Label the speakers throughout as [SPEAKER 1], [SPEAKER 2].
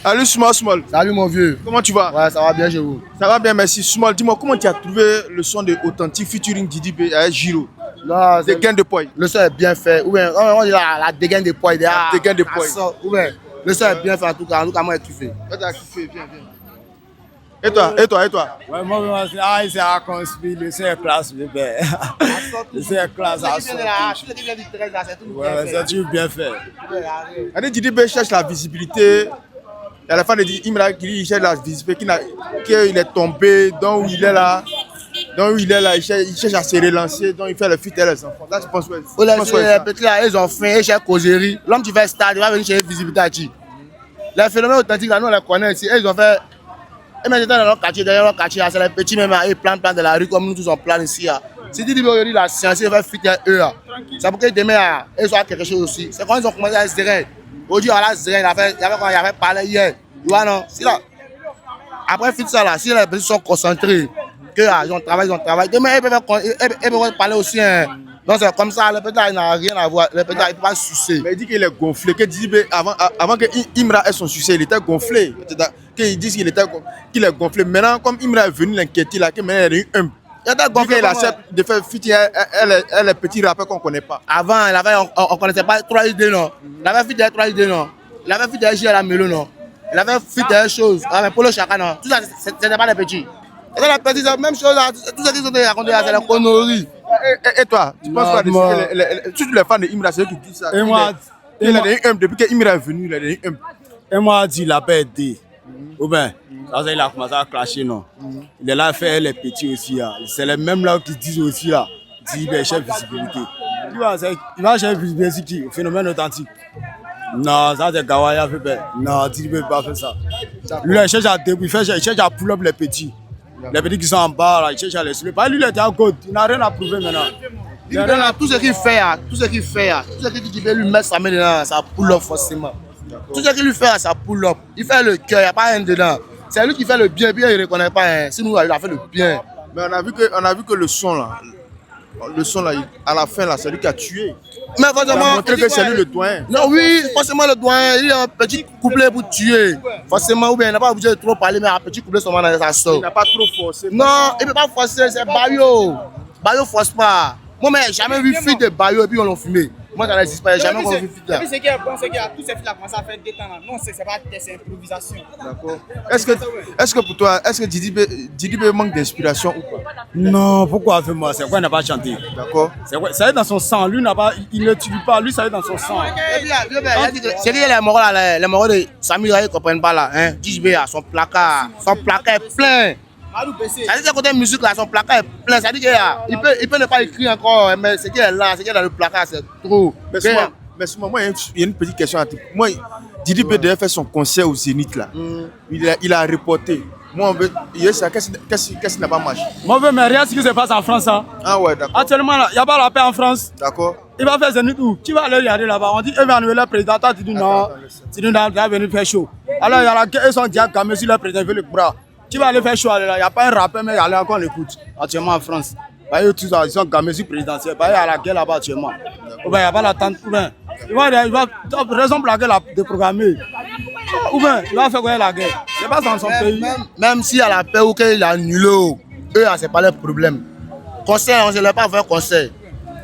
[SPEAKER 1] Salut Small Small.
[SPEAKER 2] Salut mon vieux.
[SPEAKER 1] Comment tu vas?
[SPEAKER 2] Ouais, ça va bien chez vous.
[SPEAKER 1] Ça va bien, merci. Small, dis-moi, comment tu as trouvé le son de Authentique featuring Didi B avec Giro?
[SPEAKER 2] Non,
[SPEAKER 1] Des gains de poids.
[SPEAKER 2] le son est bien fait. Ou bien, on dit la dégaine de poids.
[SPEAKER 1] La dégaine de poids.
[SPEAKER 2] Ou bien, le son est bien fait en tout cas. En tout cas, moi, j'ai kiffé.
[SPEAKER 1] Tu as kiffé, viens. Et toi?
[SPEAKER 3] Ouais, moi, c'est à construire, le son est classe, bébé. Le son est classe à son. Ouais, c'est toujours bien fait.
[SPEAKER 1] Allez, Didi B cherche la visibilité. Et à la fin de Imra qui dit il cherche la visibilité, qu'il est tombé, donc où il est là. Il cherche à se relancer, donc il fait le feat et les enfants. Là, je pense
[SPEAKER 2] Les petits là, ils ont faim, ils cherchent causerie. L'homme qui fait stade, il va venir chercher visibilité à qui? Les phénomènes authentiques, là, nous, on les connaît ici. Ils ont fait. Et maintenant, dans leur quartier, derrière leur quartier, c'est les petits même, ils plantent de la rue comme nous tous on plante ici. Si Didi B aujourd'hui, la science, il va fuiter eux. C'est pour que demain, ils ont quelque chose aussi. C'est quand ils ont commencé à se dire. Aujourd'hui, on a zéré, il avait parlé hier. Tu vois, non? Si là, après, fit ça là, si les petits sont concentrés, qu'ils ont travaillé, demain, ils peuvent parler aussi. Donc, c'est comme ça, le petit là, il n'a rien à voir. Le petit là, il ne peut pas sucer.
[SPEAKER 1] Mais il dit qu'il est gonflé. Que Didi B, avant que Imra ait son succès, il était gonflé. Qu'ils disent qu'il est gonflé. Maintenant, comme Imra est venu l'inquiéter, là, que maintenant, il est un. Il était gonflé, il accepte de faire fuiter les petits rappeurs qu'on ne connaît pas.
[SPEAKER 2] Avant, on ne connaissait pas 3 idées, non. Il avait fuité 3 idées, non. Il avait fuité J à la Melo, non. Il avait fuité des choses. Mais pour le chacun, non. Tout ça, ce n'était pas les petits. Et les petits, c'est la même chose, tout ce qu'ils ont raconté, c'est la connerie.
[SPEAKER 1] Et toi, tu penses quoi de tous les fans de Imra, c'est eux qui disent ça?
[SPEAKER 3] Et moi,
[SPEAKER 1] depuis que Imra est venu, il a donné un.
[SPEAKER 3] Et moi, il n'a pas aidé. Ou bien, il a commencé à clasher, non. Il est là à faire les petits aussi. C'est les mêmes là qui disent aussi, Didi B cherche visibilité. Tu vois, il va chercher visibilité qui? Phénomène authentique. Non, ça c'est Gawaya fait. Non, Didi B ne peut pas faire ça. Lui, il cherche à débrouiller, il cherche à pull up les petits. Les petits qui sont en bas, là, il cherche à les soulever. Lui, il était à côté, il n'a rien à prouver maintenant.
[SPEAKER 2] Tout ce qu'il fait, tout ce que Didi B lui met sa main dedans, ça pull up forcément. Tout ce qu'il lui fait, ça pull up. Il fait le cœur, il n'y a pas rien dedans. C'est lui qui fait le bien, puis il ne reconnaît pas. Sinon, il a fait le bien.
[SPEAKER 1] Mais on a vu que le son là, à la fin là, c'est lui qui a tué.
[SPEAKER 2] Mais
[SPEAKER 1] Il a
[SPEAKER 2] forcément,
[SPEAKER 1] montré que c'est lui le doyen.
[SPEAKER 2] non, oui, forcément le doyen, il a un petit couplet pour tuer. Forcément, ou bien il n'a pas obligé de trop parler, mais un petit couplet seulement dans sa soeur.
[SPEAKER 1] Il n'a pas trop forcé.
[SPEAKER 2] Non, il ne peut pas forcer, c'est Bayo. Bayo ne force pas. Moi, mais j'ai jamais vu fille de Bayo et puis on l'a fumé. Moi, ça n'existe pas, j'ai jamais vu fille là.
[SPEAKER 4] Et puis ce qui est bon, c'est que tous ces filles là commencé à faire des temps là. Non, c'est pas c'est improvisation.
[SPEAKER 1] D'accord. Est-ce que pour toi, est-ce que Didi B manque d'inspiration ou pas?
[SPEAKER 3] Non, pourquoi fait-moi? C'est quoi, il n'a pas chanté?
[SPEAKER 1] D'accord.
[SPEAKER 3] Ça est dans son sang. Lui, il ne tue pas. Lui, ça est dans son sang.
[SPEAKER 2] C'est dit les moraux de Samira, ils ne comprennent pas là. Didi B a son placard est plein.
[SPEAKER 4] Madou BC.
[SPEAKER 2] Ça dit que côté musique là, son placard est plein. Ça dit qu'il peut ne pas écrire encore, mais ce qui est là, ce qui est dans le placard, c'est trop.
[SPEAKER 1] Mais moi, il y a une petite question à te poser. Moi, Didi B devait faire son concert au Zénith là. Il a reporté. Moi, on veut. Qu'est-ce qui n'a pas marché?
[SPEAKER 3] Moi, je veux, mais regarde ce qui se passe en France.
[SPEAKER 1] Ah ouais, d'accord.
[SPEAKER 3] Actuellement, il n'y a pas la paix en France.
[SPEAKER 1] D'accord.
[SPEAKER 3] Il va faire Zénith où? Tu vas aller regarder là-bas. On dit Emmanuel le président. Toi, tu dis non. Tu dis non, tu vas venir faire chaud. Alors, il y a la guerre, ils sont déjà gamés sur le président, veut le bras. Tu vas aller faire chaud là. Il n'y a pas un rappeur, mais il y a encore l'écoute. Actuellement en France. Ils sont gamés sur le présidentiel. Il y a la guerre là-bas actuellement. Il n'y a pas l'attente. Il va raison pour laquelle il a déprogrammé. Ou bien, il va faire quoi la guerre? C'est pas dans son pays.
[SPEAKER 2] Même s'il y a la paix ou qu'il a annulé, eux, c'est pas le problème. Conseil, on ne sait pas faire conseil.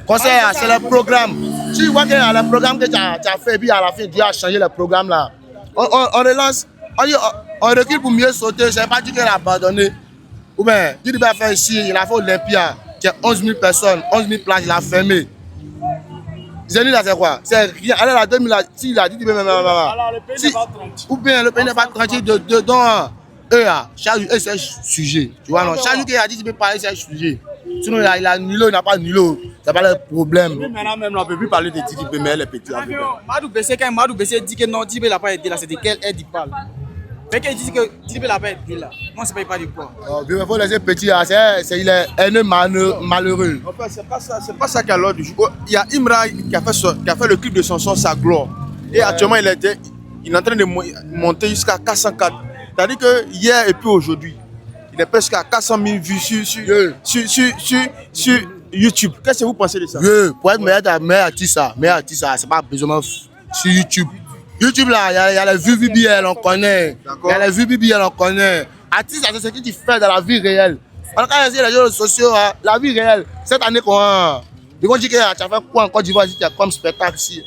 [SPEAKER 2] Conseil, c'est le programme. Si tu vois qu'il y a le programme que tu as fait, et puis à la fin, Dieu a changé le programme là. On relance, on recule pour mieux sauter. Je n'ai pas dit qu'il a abandonné. Ou bien, Didi B a fait ici, il a fait Olympia, qui a 11 000 personnes, 11 000 places, il a fermé. Zénith là, c'est quoi? C'est rien. Alors, la 2000, s'il a dit, ou bien le pays n'est pas tranquille dedans. Chaque jour, c'est un sujet. Tu vois, non? Chaque jour qu'il a dit, il peut parler, c'est un sujet. Sinon, il a annulé, il n'a pas annulé. C'est pas le problème.
[SPEAKER 3] Maintenant, même, on ne peut plus parler de Didi B, mais les petits.
[SPEAKER 4] Madou BC, quand Madou BC dit que non, Didi B n'a pas aidé là, c'est de quelle aide il parle? Mais quand il dit que Didi B n'a pas aidé là, moi, c'est pas du quoi.
[SPEAKER 2] Il faut laisser petit, il est haineux malheureux.
[SPEAKER 1] En fait, c'est pas ça qui a l'ordre du jour. Il y a Imra qui a fait le clip de son son Sa Gloire. Et actuellement, il est en train de monter jusqu'à 404. C'est-à-dire que hier et puis aujourd'hui, il est presque à 400 000 vues sur YouTube. Qu'est-ce que vous pensez de ça?
[SPEAKER 2] Pour être meilleur artiste, c'est pas besoin sur YouTube. YouTube là, il y a les vues BBL, on connaît. Il y a les vues BBL, on connaît. Artiste, c'est ce que tu fais dans la vie réelle. On a quand même les réseaux sociaux, hein, la vie réelle. Cette année, ils vont dire que tu as fait quoi en Côte d'Ivoire, tu as comme spectacle ici.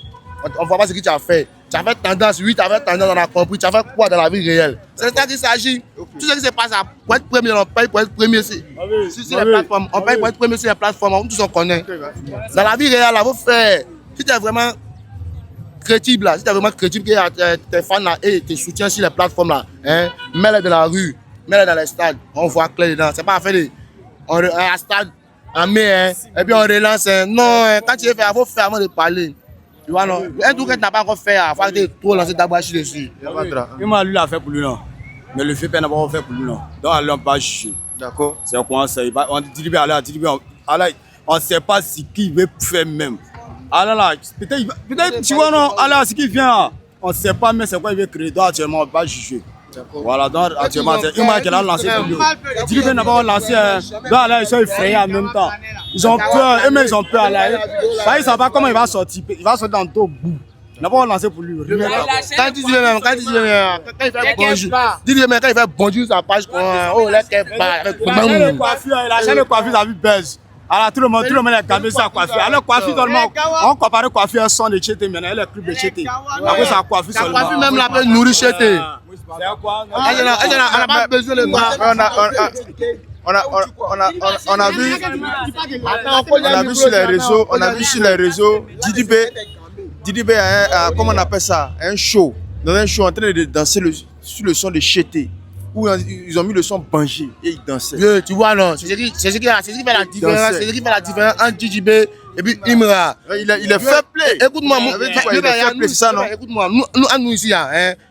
[SPEAKER 2] On ne voit pas ce que tu as fait. Tu as fait tendance, oui, tu as fait tendance, on a compris. Tu as fait quoi dans la vie réelle? C'est ça qu'il s'agit. Tout ce qui se passe pour être premier, on paye pour être premier sur les plateformes. On paye pour être premier sur les plateformes, tous on connaît. Dans la vie réelle, là, vous faites. Si tu es vraiment crédible, là, si tu es vraiment crédible, que tes fans là, et tes soutiens sur les plateformes, là, hein, mets-les dans la rue, mets-les dans les stades. On voit clair dedans. C'est pas à faire un stade en mai, hein, et puis on relance. Hein. Non, hein, quand tu veux faire, il faut faire avant de parler. Tu vois, non? Un truc que tu n'as pas encore fait, il faut trop lancer d'abouachi dessus.
[SPEAKER 3] Moi, lui, il a fait pour lui, non. Mais le fait n'a pas fait pour lui, non. Donc, on ne pas juger.
[SPEAKER 1] D'accord.
[SPEAKER 3] C'est quoi ça? On dit, on ne sait pas ce qu'il veut faire même. Alors là, peut-être, tu vois, non, alors, ce qui vient, on ne sait pas, mais c'est quoi il veut créer. Donc, actuellement, on ne va pas juger. Voilà, donc actuellement, il m'a lancé pour lui. Dilibé n'a pas lancé. Donc là, ils sont effrayés en même temps. Ils ont peur, eux-mêmes ils ont peur. Là. Ils ne savent pas comment il va sortir. Il va sortir dans le bout. Il n'a pas lancé pour lui.
[SPEAKER 2] Quand il dit même, quand il fait bonjour, dis-lui même quand il fait bonjour sa page, oh là, qu'elle bat.
[SPEAKER 3] Il a chaîne de coiffure, ça vu buzz. Alors tout le monde est camé sa coiffure. Alors coiffure seulement, on compare coiffure sans de chété, maintenant elle est plus de chété. Après sa coiffure seulement.
[SPEAKER 2] Sa coiffure même la peut nourrir chété. Elle n'a pas besoin de bras.
[SPEAKER 1] On a vu sur les réseaux, Didibé a comment on appelle ça, un show, dans un show en train de danser sur le son de Chété, où ils ont mis le son Bangé et ils dansaient.
[SPEAKER 2] Oui, tu vois non, c'est ce qui fait la différence, c'est ce qui fait la différence entre Didibé et puis Imra.
[SPEAKER 1] Il est fair play.
[SPEAKER 2] Écoute-moi, écoute-moi, nous ici,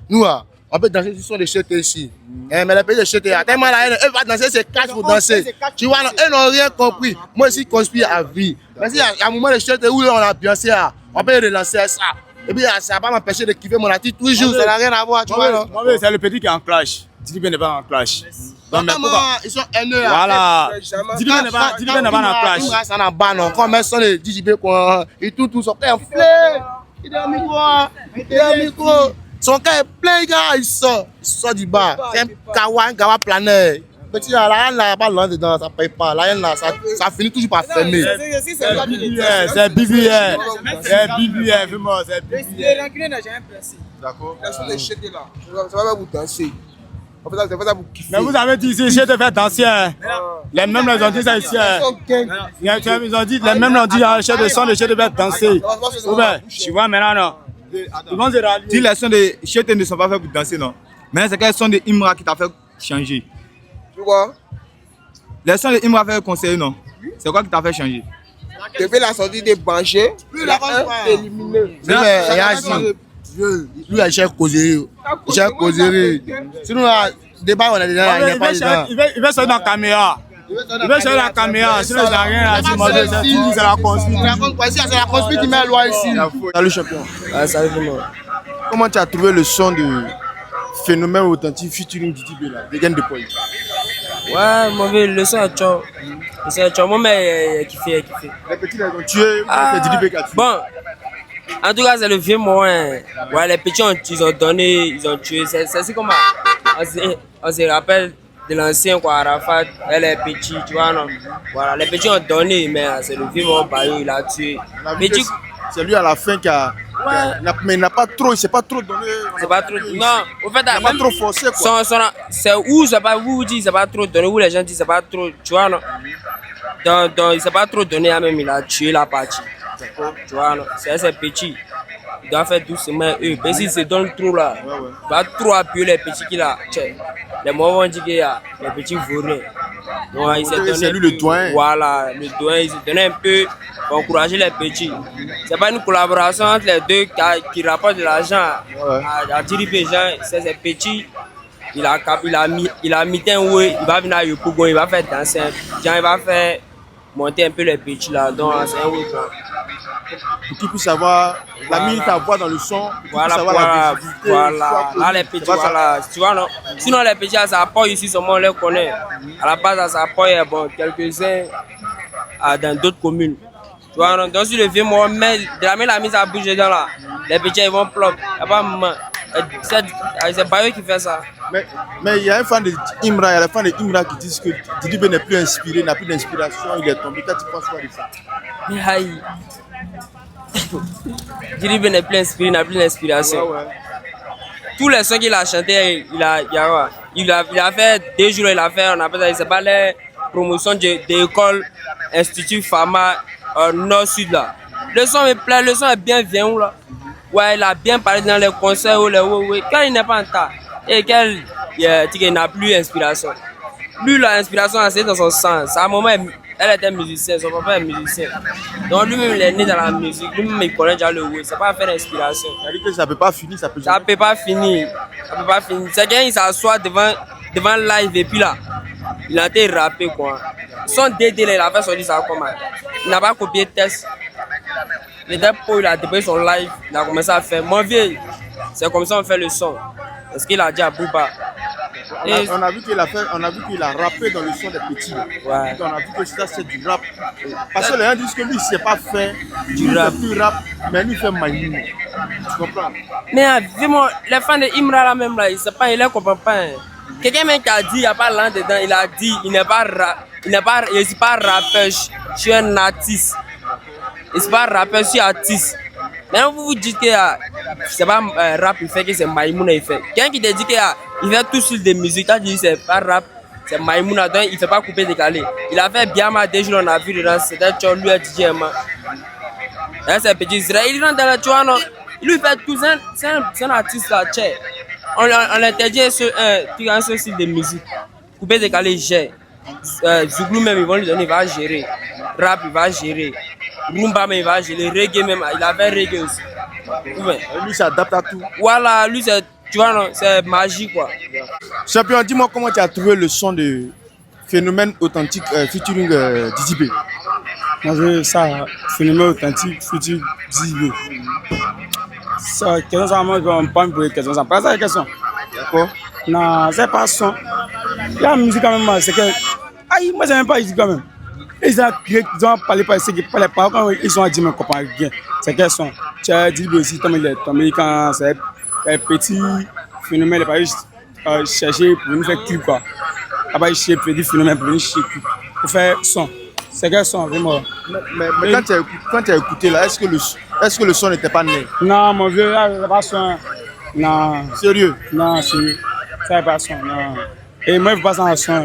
[SPEAKER 2] nous on peut danser sur le son de Chété ici. Mais les pays de Chété, tellement la haine, eux vont danser, c'est cash pour danser. Tu vois, eux n'ont rien compris. Moi ici, je conspire à vie. Mais s'il y a un moment de Chété où on a bien ça, on peut relancer ça. Et puis ça va pas m'empêcher de kiffer mon artiste toujours, ça n'a rien à voir. Tu vois, non?
[SPEAKER 3] C'est le petit qui est en clash. Didibé n'est pas en clash.
[SPEAKER 2] Ils sont haineux.
[SPEAKER 3] Voilà. Didibé n'est pas en clash.
[SPEAKER 2] Ça n'a pas, non. Quand on met son de Didibé, et tout, son cœur est plein. Il est au micro. Son cœur est plein, gars. Il sort du bar. C'est un Gawa planer. Petit, la haine là, pas loin dedans, ça paye pas. La haine là, ça finit toujours par fermer.
[SPEAKER 3] C'est BBL. C'est BBL, vraiment, c'est BBL.
[SPEAKER 1] D'accord.
[SPEAKER 2] Ça va vous danser. Ça va vous kiffer.
[SPEAKER 3] Mais vous avez dit ici, je te fais danser. Les mêmes les ont dit ça ici. Ils ont dit, les mêmes l'ont dit, chef de son, je te fais danser. Tu vois maintenant, non? Ils vont se rallier.
[SPEAKER 5] Si les sons de Chété ne sont pas faits pour danser, non. Maintenant, c'est quel son de Imra qui t'a fait changer?
[SPEAKER 2] Tu vois?
[SPEAKER 5] Les sons de Imra fait conseiller, non. C'est quoi qui t'a fait changer?
[SPEAKER 2] Depuis la sortie de Banché, il a éliminé. Lui, il cherche causerie. Il cherche causerie. Sinon, le débat, on a déjà.
[SPEAKER 3] Il va sortir dans la caméra. Il va sortir dans la caméra. Sinon, il n'a rien à dire. C'est la conspire.
[SPEAKER 2] C'est la conspire qui met la loi ici.
[SPEAKER 1] Salut champion.
[SPEAKER 2] Salut tout le monde.
[SPEAKER 1] Comment tu as trouvé le son de Phénomène Authentique featuring Didibé là, de Gain de Paul?
[SPEAKER 6] Ouais, mauvais, le son est chaud. Le son est chaud. Moi, mais kiffé.
[SPEAKER 1] Les petits les ont tués, c'est Didibé qui a tué.
[SPEAKER 6] Bon, en tout cas, c'est le vieux moment. Ouais, les petits, ils ont donné, ils ont tué. C'est comme on se rappelle de l'ancien, quoi, Arafat, et les petits, tu vois, non? Voilà, les petits ont donné, mais c'est le vieux moment, il a tué. Petit,
[SPEAKER 1] c'est lui à la fin qui a. Ouais. Mais il n'a pas trop, il s'est pas trop donné.
[SPEAKER 6] C'est pas trop. Non, au fait,
[SPEAKER 1] il n'a pas trop forcé quoi.
[SPEAKER 6] C'est où, c'est pas vous dites, c'est pas trop donné, où les gens disent, c'est pas trop, tu vois, non? Donc il s'est pas trop donné, même il a tué la partie. Tu vois, non? C'est petit. Il doit faire doucement eux. Mais s'il se donne trop là, il va trop appuyer les petits qu'il a. Les moments vont dire qu'il y a les petits vaurins. Donc il s'est donné.
[SPEAKER 1] C'est lui le doyen.
[SPEAKER 6] Voilà, le doyen, il s'est donné un peu pour encourager les petits. C'est pas une collaboration entre les deux qui rapporte de l'argent à Didibé. C'est ces petits. Il a mis un ouais, il va venir à Yopougon, il va faire danser. Il va faire monter un peu les petits là. Donc c'est un ouais.
[SPEAKER 1] Pour qu'ils puissent savoir la minute à voir dans le son,
[SPEAKER 6] voilà,
[SPEAKER 1] la visibilité.
[SPEAKER 6] Voilà, là les petits, voilà, tu vois non. Sinon les petits, ça apporte ici, seulement on les connaît. À la base, ça apporte bon, quelques-uns dans d'autres communes. Tu vois non. Donc sur le vieux moment, mais de la mise à bouger dans là, Les petits ils vont plop. C'est Bayo qui fait ça.
[SPEAKER 1] Mais il y a un fan de Imra, il y a les fans de Imra qui disent que Didibé n'est plus inspiré, n'a plus d'inspiration, il est tombé. Toi, tu penses quoi de ça?
[SPEAKER 6] Mais aïe. Didibé n'est plus inspiré, n'a plus d'inspiration.
[SPEAKER 1] Ouais.
[SPEAKER 6] Tous les sons qu'il a chanté, il a fait 2 jours, il a fait, on appelle ça, c'est pas les promotions d'école, Institut Pharma, Nord-Sud là. Le son me plaît, le son est bien vieux là. Ouais, il a bien parlé dans les concerts, quand il n'est pas en tas, et qu'il n'a plus d'inspiration. Lui, l'inspiration, c'est dans son sens. À un moment, elle était musicienne, son papa est musicien. Donc lui-même, il est né dans la musique, lui-même, il connaît déjà le oui. C'est pas faire d'inspiration.
[SPEAKER 1] C'est-à-dire que ça peut pas finir, ça peut
[SPEAKER 6] Ça peut pas finir. C'est quand il s'assoit devant live et puis là, il a été rappé quoi. Son DD, il a fait son ça comment. Il n'a pas copié le test. Le dépôt, il a déposé son live, il a commencé à faire. Mon vieux, c'est comme ça qu'on fait le son. Parce qu'il a dit à Bouba.
[SPEAKER 1] On a vu qu'il a rappé dans le son des petits.
[SPEAKER 6] Ouais.
[SPEAKER 1] On a vu que ça c'est du rap. Parce que les gens disent que lui il ne sait pas faire
[SPEAKER 6] Du rap.
[SPEAKER 1] Mais lui il fait Maïmouna. Tu comprends?
[SPEAKER 6] Mais vraiment, les fans de Imra là même là, il ne comprend pas. Hein. Quelqu'un même qui a dit, il n'y a pas l'an dedans, il a dit, il n'est pas rappeur, je suis un artiste. Il ne suis pas rappeur, je suis artiste. Maintenant vous vous dites que c'est pas rap, il fait que c'est Maïmouna il fait. Quelqu'un qui te dit qu'il fait tout sur des musiques, tu dis c'est pas rap, c'est Maïmouna, donc il ne fait pas couper décalé. Il a fait Biama, déjà on a vu dedans, c'était lui et DJ Emma. C'est petit Israël, il rentre dans le tuan, il lui fait tout, c'est un artiste là, tchè. On l'interdit un seul style de musique. Couper décalé, j'ai. Zouglou même, ils vont lui donner, il va gérer. Rap, il va gérer. Rumba, mais il va gérer. Reggae même, il avait reggae aussi. Ouais.
[SPEAKER 1] Lui s'adapte à tout.
[SPEAKER 6] Voilà, lui, tu vois, non, c'est magique quoi.
[SPEAKER 1] Champion, dis-moi comment tu as trouvé le son de Phénomène Authentique featuring Didibé.
[SPEAKER 7] Moi, je ça, Phénomène Authentique featuring Didibé. Ça, question ça, moi, je vais pas me poser question. Ça, pas ça la question.
[SPEAKER 1] D'accord.
[SPEAKER 7] Non, c'est pas son. La musique quand même, c'est que. Aïe, moi, j'aime pas ici quand même. Ils ont parlé par ici, les paroles, quand ils ont dit, mais comprennent rien. C'est quel son. Tu as dit aussi, il est tombé quand c'est un petit phénomène, il pas juste chercher pour nous faire clip quoi. Il pas chercher petit phénomène pour nous chercher clip. Pour faire son. C'est quel son, vraiment.
[SPEAKER 1] Mais quand tu as écouté là, est-ce que le son n'était pas né?
[SPEAKER 7] Non, mon vieux, là, c'est pas son. Non.
[SPEAKER 1] Sérieux?
[SPEAKER 7] Non, sérieux. Ça n'est pas son, non. Et moi, je ne veux pas ça en son.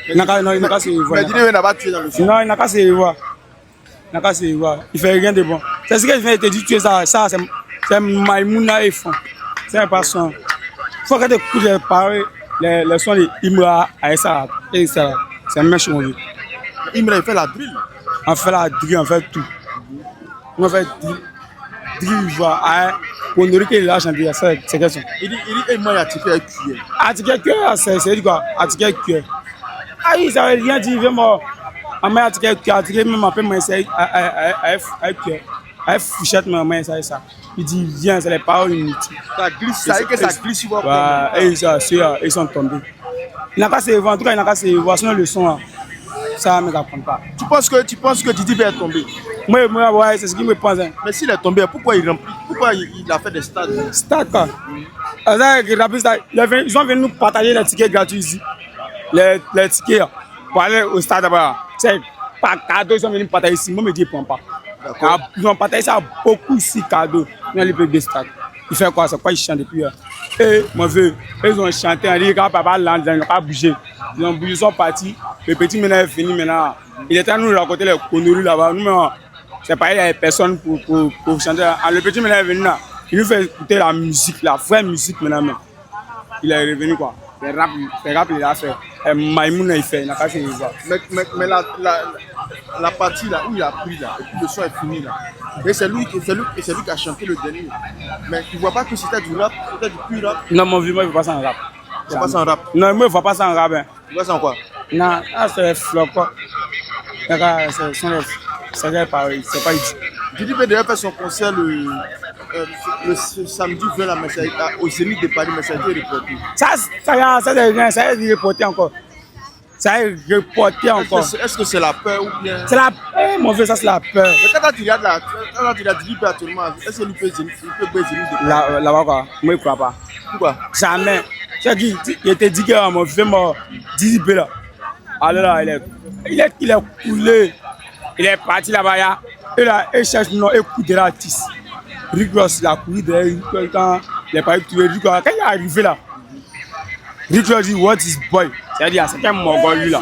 [SPEAKER 7] Il n'a qu'à se revoir.
[SPEAKER 1] Mais Didibé n'a pas tué dans le son.
[SPEAKER 7] Non, il n'a qu'à se revoir. Il n'a qu'à se revoir. Il ne fait rien de bon. C'est ce que je viens de te dire, tu es ça, c'est Maïmouna et fond. Ça n'est pas son. Il faut que tu écoutes les paroles, les sons de Imra et ça. Et ça, c'est un méchant, mon vieux.
[SPEAKER 1] Imra, il fait la drill.
[SPEAKER 7] On fait la drill, on fait tout. On fait drill, voilà. On aurait qu'il a chanté, c'est quel son?
[SPEAKER 1] Il dit, moi, il a tiré un cuir.
[SPEAKER 7] Article cuir, c'est quoi? Article cuir. Aïe, ça veut rien dire vraiment. En mai, article même après, moi, c'est à fichette, mais ça. Il dit, viens, c'est les paroles inutiles.
[SPEAKER 1] Ça glisse, ça glisse sur
[SPEAKER 7] et ils sont tombés. Il n'a qu'à se voir, en tout cas, il n'a qu'à se voir, sinon le son, ça ne m'apprend pas.
[SPEAKER 1] Tu penses que Didibé est tombé?
[SPEAKER 7] Moi, ouais, c'est ce qui me pense. Hein.
[SPEAKER 1] Mais s'il est tombé, pourquoi il a fait des stades?
[SPEAKER 7] Stade quoi? Ils sont venus nous partager les tickets gratuits ici. Les tickets pour aller au stade d'abord. C'est pas cadeau, ils sont venus partager ici. Moi, je me dis, ils ne prennent pas. Ils ont partagé ça beaucoup ici, cadeau. Dans les pays de stade. Il fait quoi? C'est quoi ils chantent depuis? Et mon vieux, ils ont chanté, ils ont dit quand papa l'a ils n'ont pas bougé. Ils ont bougé, ils sont partis. Le petit maintenant est fini maintenant. Il était à nous raconter les conneries là-bas. Nous, c'est pas il y a personne pour chanter. Le petit maintenant est venu là. Il nous fait écouter la musique, la vraie musique maintenant même. Il est revenu quoi. Les rap il a fait. Maïmouna il fait, il n'a pas fait les voir.
[SPEAKER 1] Mais la partie là où il a pris là, et puis le son est fini là. Et c'est lui qui a chanté le dernier. Mais tu vois pas que c'était du rap, c'était du pur rap.
[SPEAKER 7] Non, mon vieux, moi je ne vois pas ça en rap.
[SPEAKER 1] Tu vois pas ça en rap?
[SPEAKER 7] Non, moi je ne vois pas ça en rap. Hein.
[SPEAKER 1] Tu vois ça en quoi?
[SPEAKER 7] Non, c'est les flops quoi. C'est des paroles, c'est pas ici.
[SPEAKER 1] Didibé devait faire son concert le samedi 20 la messagerie au Zénith de Paris, mais ça a été reporté.
[SPEAKER 7] Ça a été reporté encore. ça a reporté encore.
[SPEAKER 1] Est-ce que c'est la peur ou bien...
[SPEAKER 7] C'est la peur, mon vieux, ça c'est la peur.
[SPEAKER 1] Mais quand tu regardes Didi actuellement, est-ce que lui peut baiser
[SPEAKER 7] Là-bas quoi, moi je crois pas.
[SPEAKER 1] Pourquoi?
[SPEAKER 7] Jamais. C'est qui il était dit que mon vieux mort, Didi là. Alors là, il est coulé. Il est parti là-bas, il cherche non, écoute l'artiste. Rick Ross, il a couru derrière quand il est parti trouver Rick Ross. Quand il est arrivé là, Rick Ross dit, what is boy? C'est-à-dire, c'est qu'un mort lui là.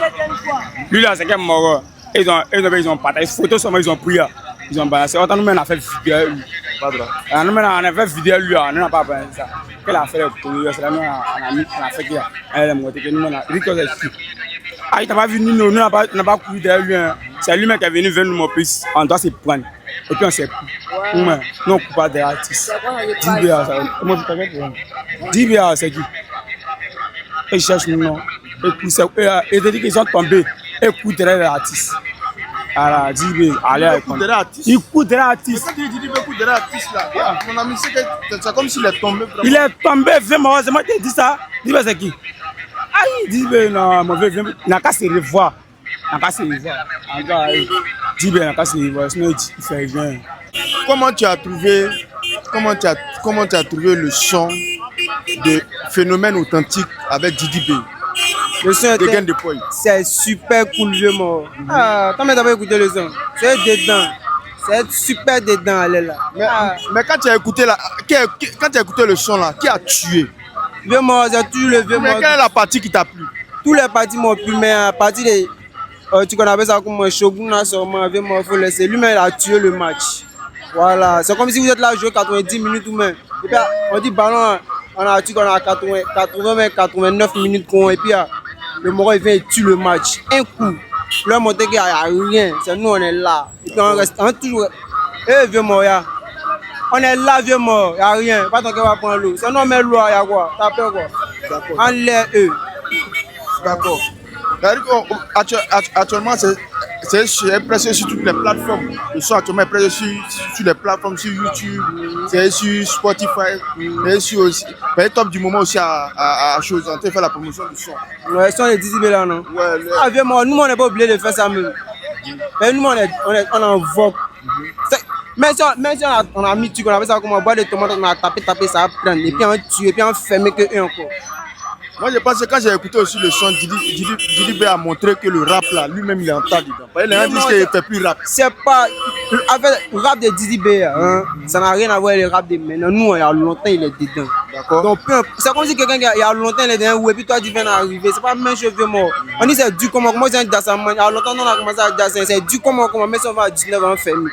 [SPEAKER 7] Lui là, c'est qu'un mort. Ils ont partagé photos sur moi, ils ont pris. Ils ont balancé. Autant nous, on a fait vidéo lui. On a fait vidéo lui, on n'a pas balancé ça. Qu'elle a fait le courrier, c'est là, on a fait qu'il y a. Elle a monté que nous, Rick Ross est ici. Ah, il t'a pas vu, nous n'a pas couru derrière lui. C'est lui-même qui est venu vers nous, mon plus. On doit se prendre. Et puis on s'est pris. Nous, on ne coupe pas des artistes. DBA, comment tu t'appelles? DBA, c'est qui? Ils cherchent nous, non. Et ils disent qu'ils sont tombés. Ils courent derrière les artistes. Alors, DBA, allez, ils courent derrière les artistes.
[SPEAKER 1] Quand tu dis qu'il court derrière l'artiste là, mon ami, c'est comme s'il est tombé.
[SPEAKER 7] Il est tombé, vraiment. C'est moi qui dis ça. DBA, c'est qui? Aïe, DBA, non, mon vieux, il n'a qu'à se revoir. Encore c'est Dibé, n'a pas se revoir, sinon il fait rien.
[SPEAKER 1] Comment tu as trouvé le son de Phénomène Authentique avec Didi B?
[SPEAKER 4] Le son
[SPEAKER 1] de Gain de Poil.
[SPEAKER 4] C'est super cool, vieux mort. Ah, quand tu as écouté le son, c'est dedans. C'est super dedans, elle est là.
[SPEAKER 1] Mais quand tu as écouté le son là, qui a tué?
[SPEAKER 4] Vieux mort, c'est tout le vieux mort.
[SPEAKER 1] Mais quelle est la partie qui t'a plu?
[SPEAKER 4] Tous les parties m'ont plu, mais à partir des... tu connais ça comme un Shogun, c'est lui-même il a tué le match. Voilà, c'est comme si vous êtes là joué 90 minutes ou même. Et puis on dit ballon, on a 89 minutes et puis le Moro il vient et tue le match. Un coup, le monté qu'il n'y a rien, c'est nous on est là. Et puis on reste toujours. Eh vieux Moro, on est là vieux Moro, il n'y a rien, pas tant qu'on va prendre l'eau. C'est nous on met l'eau, il y a quoi? T'as peur quoi? D'accord. On l'air eux.
[SPEAKER 1] D'accord. Actuellement, c'est presque sur toutes les plateformes. Le son actuellement est presque sur les plateformes, sur YouTube, c'est sur Spotify, c'est sur aussi. C'est top du moment aussi à chose. On fait la promotion du son.
[SPEAKER 4] Ouais, son les 10 000 là, non?
[SPEAKER 1] Ouais.
[SPEAKER 4] Ah, vieux, moi, nous, on n'est pas obligé de faire ça même. Mais nous, on en vogue. Même si on a mis, on a fait ça comme on boit des tomates, on a tapé, ça va prendre. Et puis on tue, et puis on ferme que eux encore.
[SPEAKER 1] Moi je pense que quand j'ai écouté aussi le son, Didi B a montré que le rap là, lui-même il est en tas dedans. Les gens disent qu'il ne fait plus rap.
[SPEAKER 4] C'est pas. Avec le rap de Didi B, hein, ça n'a rien à voir avec le rap de maintenant. Nous, il y a longtemps, il est dedans.
[SPEAKER 1] D'accord.
[SPEAKER 4] Donc, c'est comme si quelqu'un il y a longtemps, il est dedans, et puis toi, tu viens d'arriver. C'est pas même chose vieux mort. On dit c'est du comment c'est un dassin. Il y a longtemps, on a commencé à dassin. C'est du comment, mais si on va à 19 ans, on fait mieux.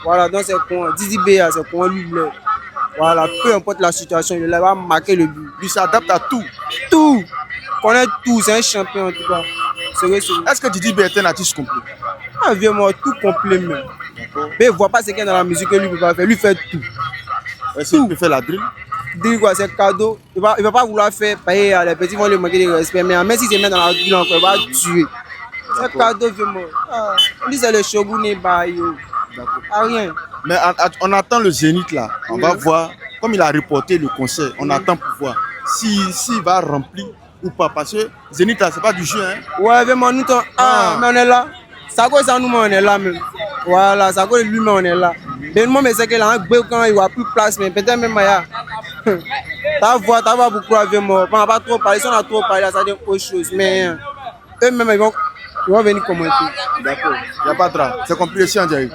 [SPEAKER 4] Voilà, donc c'est con. Didi B, c'est con, lui, voilà, peu importe la situation, il va marquer le but.
[SPEAKER 1] Il s'adapte à tout.
[SPEAKER 4] Tout. Connaît tout, c'est un champion en tout cas.
[SPEAKER 1] Est-ce que Didi B est un artiste complet?
[SPEAKER 4] Ah, vieux moi, tout complet même. Mais il ne voit pas ce qu'il y a dans la musique que lui peut pas faire. Lui fait tout.
[SPEAKER 1] Est-ce qu'il peut faire la drill?
[SPEAKER 4] Drill quoi, c'est cadeau. Il ne va pas vouloir faire payer les petits vont lui manquer de respect. Mais même si c'est met dans la drill encore, il va tuer. C'est cadeau, vieux moi. Ah, lui c'est le Shogun et Bayo. Ah, rien.
[SPEAKER 1] Mais on attend le Zénith là. On va voir, comme il a reporté le concert, on attend pour voir s'il va remplir ou pas. Parce que Zénith là, c'est pas du jeu. Hein.
[SPEAKER 4] Ouais, vraiment, nous, mais on est là. Ça cause ça, nous, on est là même. Voilà, ça cause lui, mais on est là. Mais moi, c'est qu'il a un peu quand il n'y a plus de place, mais peut-être même, ta voix beaucoup avec moi. On n'a pas trop parlé, si on a trop parlé, ça devient autre chose. Mais eux-mêmes, ils vont venir commenter.
[SPEAKER 1] D'accord, il n'y a pas de drame. C'est compliqué, Andjaï.